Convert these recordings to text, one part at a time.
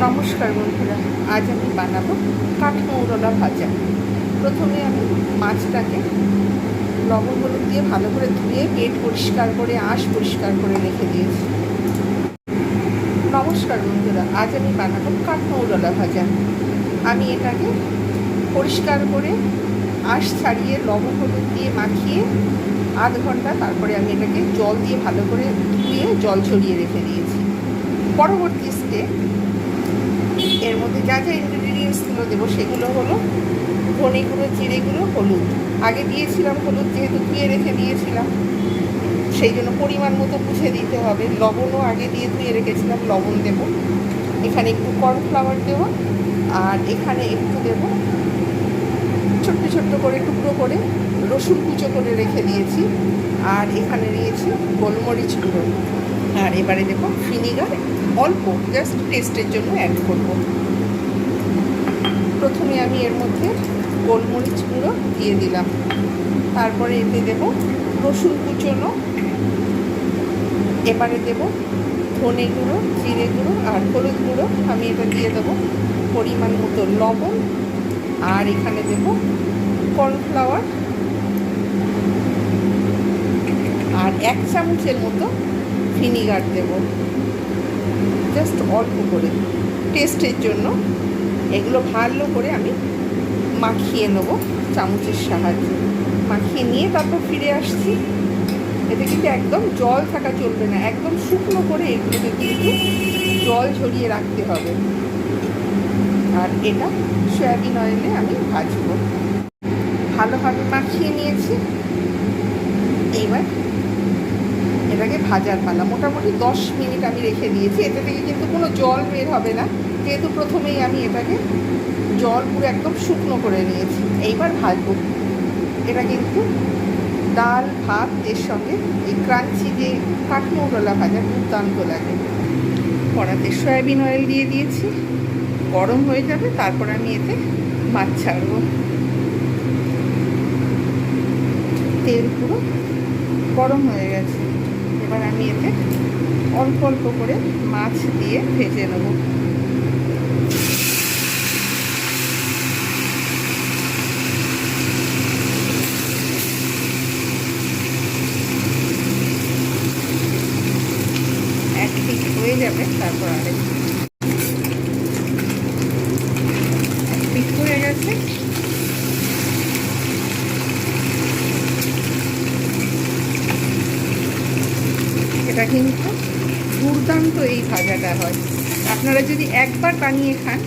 নমস্কার বন্ধুরা, আজ আমি বানাবো কাঠমৌরলা ভাজা। প্রথমে আমি মাছটাকে লবণ হলুদ দিয়ে ভালো করে ধুয়ে পেট পরিষ্কার করে আঁশ পরিষ্কার করে রেখে দিয়েছি। নমস্কার বন্ধুরা, আজ আমি বানাবো কাঠমৌরলা ভাজা। আমি এটাকে পরিষ্কার করে আঁশ ছাড়িয়ে লবণ হলুদ দিয়ে মাখিয়ে আধ ঘন্টা তারপরে আমি এটাকে জল দিয়ে ভালো করে ধুয়ে জল ছড়িয়ে রেখে দিয়েছি। পরবর্তী স্টেপ, এর মধ্যে যা যা ইনগ্রিডিয়েন্টসগুলো দেবো সেগুলো হলো ধনে গুঁড়ো, জিরে গুঁড়ো, হলুদ। আগে দিয়েছিলাম হলুদ, যেহেতু ধুয়ে রেখে দিয়েছিলাম সেই জন্য পরিমাণ মতো বুঝে দিতে হবে। লবণও আগে দিয়ে ধুয়ে রেখেছিলাম, লবণ দেবো। এখানে একটু কর্নফ্লাওয়ার দেবো, আর এখানে একটু দেবো ছোট্ট ছোট্ট করে টুকরো করে রসুন কুচো করে রেখে দিয়েছি, আর এখানে নিয়েছি গোলমরিচ গুঁড়ো। আর এবারে দেখো ভিনিগার অল্প, জাস্ট টেস্টের জন্য অ্যাড করব। প্রথমে আমি এর মধ্যে গোলমরিচ গুঁড়ো দিয়ে দিলাম, তারপরে এতে দেব রসুন কুচোনো, এবারে দেব ধনে গুঁড়ো, জিরে গুঁড়ো আর হলুদ গুঁড়ো। আমি এটা দিয়ে দেবো পরিমাণ মতো লবণ, আর এখানে দেব কর্নফ্লাওয়ার আর 1 চামচের মতো ভিনিগার দেব, জাস্ট অল্প করে টেস্টের জন্য। এগুলো ভালো করে আমি মাখিয়ে নেবো চামচের সাহায্যে। মাখিয়ে নিয়ে তারপর ফিরে আসছি। এতে কিন্তু একদম জল থাকা চলবে না, একদম শুকনো করে এগুলোকে কিন্তু জল ঝরিয়ে রাখতে হবে। আর এটা সয়াবিন অয়েলে আমি ভাজবো। ভালোভাবে মাখিয়ে নিয়েছি, এইবার এটাকে ভাজার পালা। মোটামুটি 10 মিনিট আমি রেখে দিয়েছি। এতে থেকে কিন্তু কোনো জল বের হবে না, যেহেতু প্রথমেই আমি এটাকে জল পুরো একদম শুকনো করে নিয়েছি। এইবার ভাজবো। এটা কিন্তু ডাল ভাত এর সঙ্গে এই ক্রাঞ্চি যে কাঠমৌরলা ভাজা দুর্দান্ত লাগে। কড়াতে সয়াবিন অয়েল দিয়ে দিয়েছি, গরম হয়ে যাবে, তারপর আমি এতে মাছ ছাড়বো। তেল পুরো গরম হয়ে গেছে। এবার আমি এতে অল্প অল্প করে মাছ দিয়ে ভেজে নেব। এক পিঠ হয়ে যাবে, তারপর আরেক পিঠ হয়ে গেছে। এটা কিন্তু দুর্দান্ত এই ভাজাটা হয়। আপনারা যদি একবার বানিয়ে খান,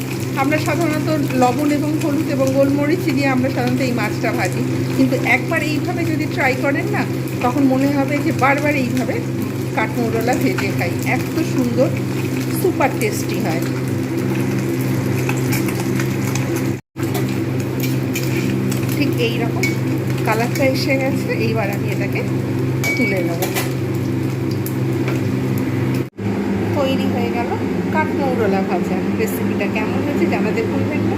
আমরা সাধারণত লবণ এবং হলুদ এবং গোলমরিচ দিয়ে আমরা সাধারণত এই মাছটা ভাজি, কিন্তু একবার এইভাবে যদি ট্রাই করেন না, তখন মনে হবে যে বারবার এইভাবে কাঠমৌরলা ভেজে খাই। এত সুন্দর, সুপার টেস্টি হয়। ঠিক এই রকম কালারটা এসে গেছে। এইবার আমি এটাকে তুলে নেব। তৈরি হয়ে গেল কাঠমৌরলা ভাজা। রেসিপিটা কেমন হয়েছে জানাতে ভুলবেন না।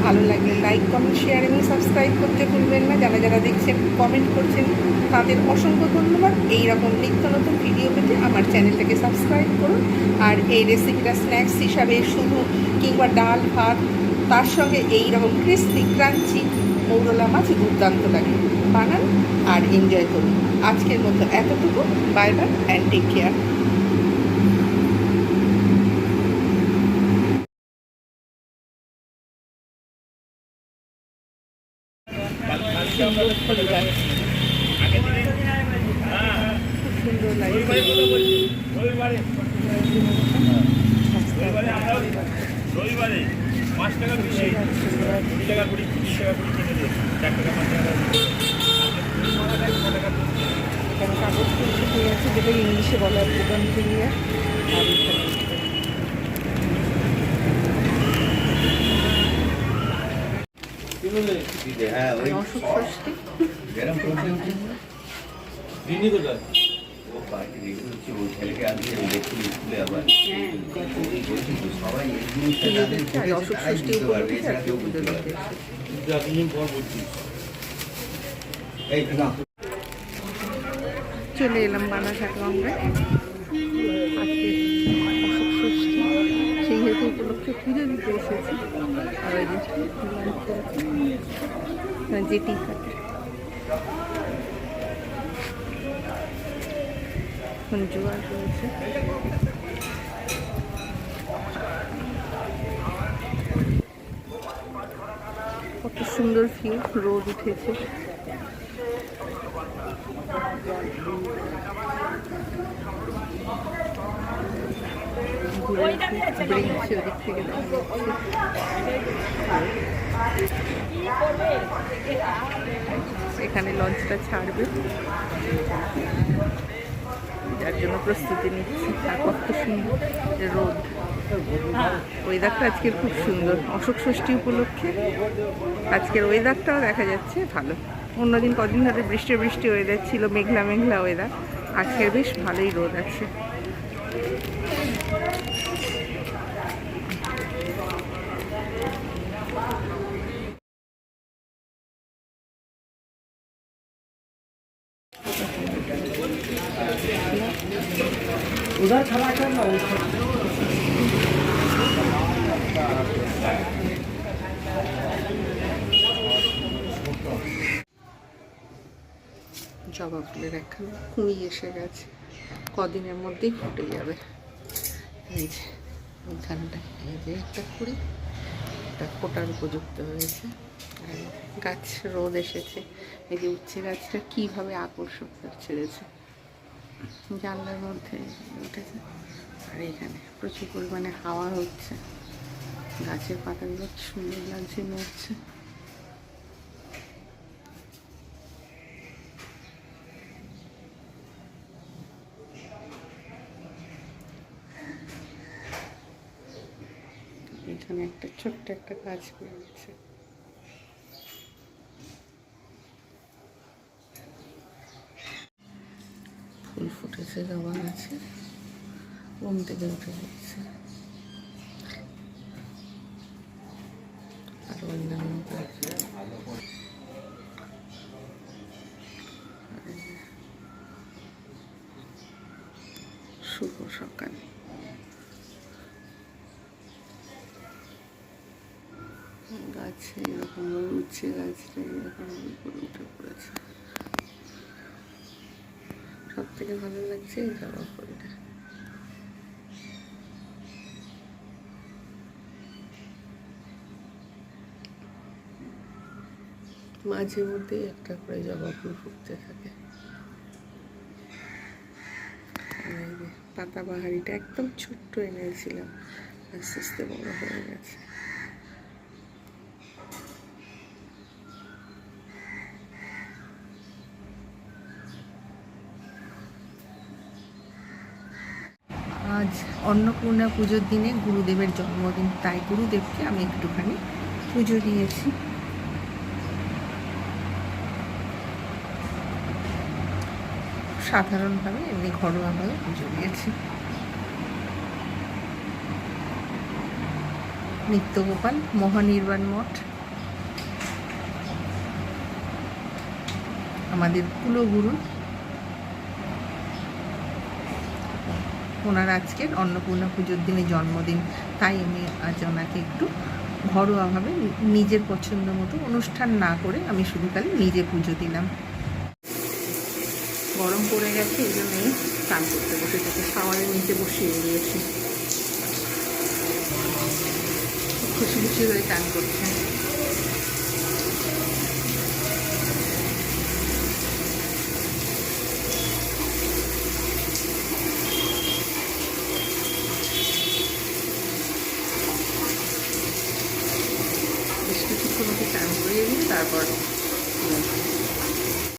ভালো লাগলে লাইক, কমেন্ট, শেয়ার এবং সাবস্ক্রাইব করতে ভুলবেন না। যারা যারা দেখছেন, কমেন্ট করছেন, তাদের অসংখ্য ধন্যবাদ। এইরকম নিত্য নতুন ভিডিও পেতে আমার চ্যানেলটাকে সাবস্ক্রাইব করুন। আর এই রেসিপিটা স্ন্যাক্স হিসাবে শুধু কিংবা ডাল ভাত, তার সঙ্গে এইরকম ক্রিস্পি ক্রাঞ্চি মৌরলা মাছ দুর্দান্ত লাগে। বানান আর এনজয় করুন। আজকের মতো এতটুকু। Bye bye and take care. সুন্দর ফুল গাছ, সুন্দর লাগে। রবিবারে 5 টাকা বেশি, 20 টাকা 20 টাকা কিনে দিয়ে 4 টাকা 5 টাকা। এখানে কাগজ ফুল শুকিয়ে গেছে, যেটা ইংলিশে বলা হয় বুগানভিলিয়া। আর অশোক ষষ্ঠী। অশোক ষষ্ঠী চলে এলাম বানাঘাট গঙ্গায়। আজকে অশোক ষষ্ঠী, সেই হেতু উপলক্ষে পুজো দিতে এসেছি। আর ওই যে জেটি ঘাট, এখন জোয়ার রয়েছে। কত সুন্দর ভিউ, রোদ উঠেছে। ব্রিজ ওদিক থেকে দেখা যাচ্ছে। এখানে লঞ্চটা ছাড়বে, যার জন্য প্রস্তুতি নিচ্ছি। আর কত সুন্দর রোদ, ওয়েদারটা আজকের খুব সুন্দর। অশোক ষষ্ঠী উপলক্ষে আজকের ওয়েদারটাও দেখা যাচ্ছে ভালো। অন্যদিন কদিন ধরে বৃষ্টি বৃষ্টি ওয়েদার ছিল, মেঘলা মেঘলা ওয়েদার। আজকের বেশ ভালোই রোদ আছে। उधर खड़ा करना জবা ফুলের একখানে কুঁড়ি এসে গেছে, কদিনের মধ্যেই ফুটে যাবে। এই যে এইখানটায় এই যে একটা কুঁড়ি, এটা ফোটার উপযুক্ত হয়েছে। আর গাছ রোদ এসেছে। এই যে উচ্ছে গাছটা কীভাবে আকর্ষক ছেড়েছে, জানলার মধ্যে উঠেছে। আর এখানে প্রচুর পরিমাণে হাওয়া হচ্ছে, গাছের পাতাগুলো সুন্দর লাগছে, নড়ছে। এখানে একটা ছোট্ট একটা গাছ বেরিয়েছে। ফুল ফুটেছে জবা গাছে, ঘুম থেকে উঠে যাচ্ছে। আর অন্যান্য গাছ, শুভ সকাল। গাছে এরকম উচ্ছে গাছটা এরকম উপরে উঠে পড়েছে। সব থেকে ভালো লাগছে এই জবা ফুলটা। মাঝে মধ্যে একটা করে জবা ফুল ফুটতে থাকে। পাতা বাহারিটা একদম ছোট্ট এনেছিলাম, আস্তে আস্তে বড় হয়ে গেছে। আজ অন্নপূর্ণা পুজোর দিনে গুরুদেবের জন্মদিন, তাই গুরুদেবকে আমি একটুখানি পুজো দিয়েছি। সাধারণভাবে এমনি ঘরোয়াভাবে পুজো দিয়েছি। নিত্যগোপাল মহানির্বাণ মঠ, আমাদের কুলগুরু, ওনার আজকের অন্নপূর্ণা পুজোর দিনে জন্মদিন, তাই আমি আজ ওনাকে একটু ঘরোয়াভাবে নিজের পছন্দ মতো অনুষ্ঠান না করে আমি শুধু খালি নিজে পুজো দিলাম। গরম পড়ে গেছে, এই জন্যই স্নান করতে বসেছে, শাওয়ারের নিচে বসিয়ে দিয়েছি। খুশি খুশি হয়ে স্নান করছে। বেশ কিছুক্ষণ ওকে স্নান করিয়ে দিই, তারপর